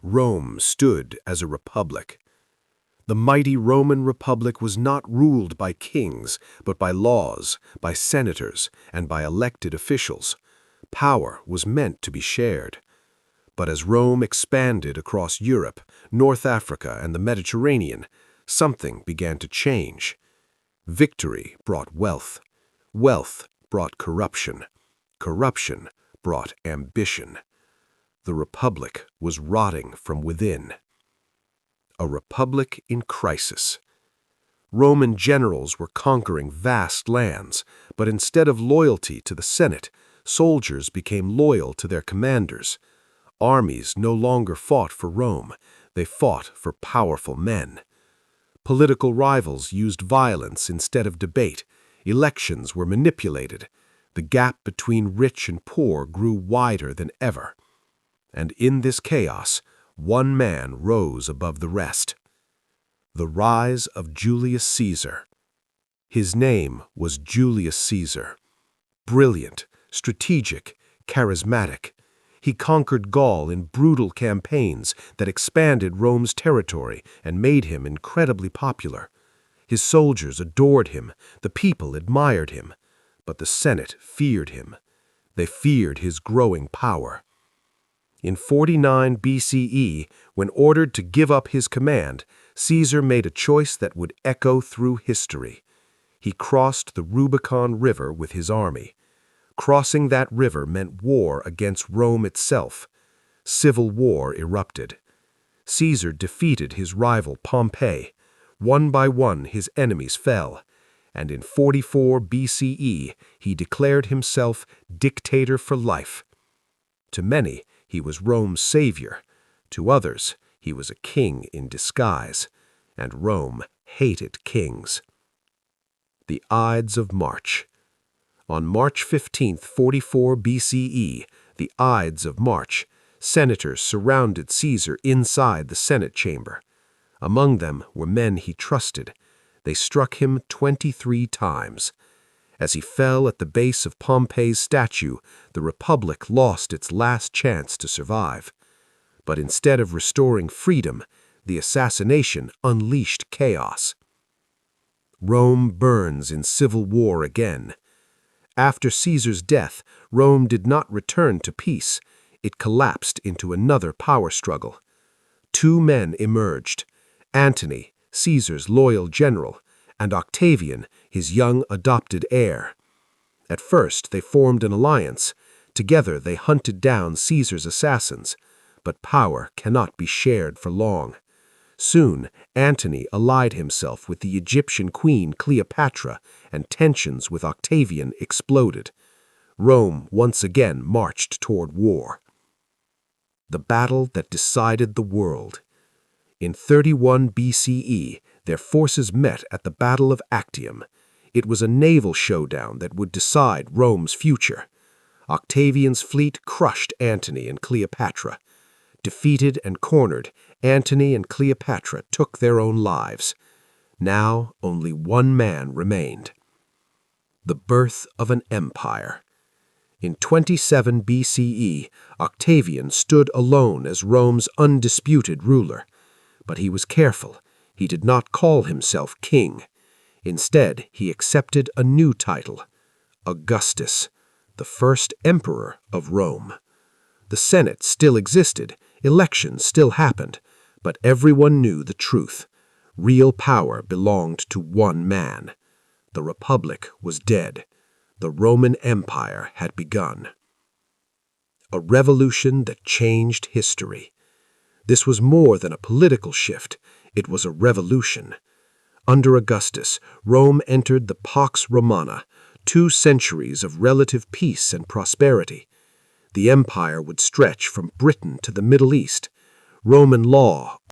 Rome stood as a republic. The mighty Roman Republic was not ruled by kings, but by laws, by senators, and by elected officials. Power was meant to be shared. But as Rome expanded across Europe, North Africa, and the Mediterranean, something began to change. Victory brought wealth. Wealth brought corruption. Corruption brought ambition. The republic was rotting from within. A republic in crisis. Roman generals were conquering vast lands, but instead of loyalty to the Senate, soldiers became loyal to their commanders. Armies no longer fought for Rome, they fought for powerful men. Political rivals used violence instead of debate. Elections were manipulated. The gap between rich and poor grew wider than ever. And in this chaos, one man rose above the rest. The rise of Julius Caesar. His name was Julius Caesar. Brilliant, strategic, charismatic. He conquered Gaul in brutal campaigns that expanded Rome's territory and made him incredibly popular. His soldiers adored him, the people admired him, but the Senate feared him. They feared his growing power. In 49 BCE, when ordered to give up his command, Caesar made a choice that would echo through history. He crossed the Rubicon River with his army. Crossing that river meant war against Rome itself. Civil war erupted. Caesar defeated his rival Pompey. One by one his enemies fell, and in 44 BCE he declared himself dictator for life. To many, he was Rome's savior. To others, he was a king in disguise, and Rome hated kings. The Ides of March. On March 15, 44 BCE, the Ides of March, senators surrounded Caesar inside the Senate chamber. Among them were men he trusted. They struck him 23 times. As he fell at the base of Pompey's statue, the Republic lost its last chance to survive. But instead of restoring freedom, the assassination unleashed chaos. Rome burns in civil war again. After Caesar's death, Rome did not return to peace. It collapsed into another power struggle. Two men emerged: Antony, Caesar's loyal general, and Octavian, his young adopted heir. At first, they formed an alliance. Together, they hunted down Caesar's assassins. But power cannot be shared for long. Soon, Antony allied himself with the Egyptian queen Cleopatra, and tensions with Octavian exploded. Rome once again marched toward war. The battle that decided the world. In 31 BCE, their forces met at the Battle of Actium. It was a naval showdown that would decide Rome's future. Octavian's fleet crushed Antony and Cleopatra. Defeated and cornered, Antony and Cleopatra took their own lives. Now only one man remained. The birth of an empire. In 27 BCE, Octavian stood alone as Rome's undisputed ruler. But he was careful. He did not call himself king. Instead, he accepted a new title, Augustus, the first emperor of Rome. The Senate still existed, elections still happened, but everyone knew the truth. Real power belonged to one man. The Republic was dead. The Roman Empire had begun. A revolution that changed history. This was more than a political shift. It was a revolution. Under Augustus, Rome entered the Pax Romana, 2 centuries of relative peace and prosperity. The empire would stretch from Britain to the Middle East. Roman law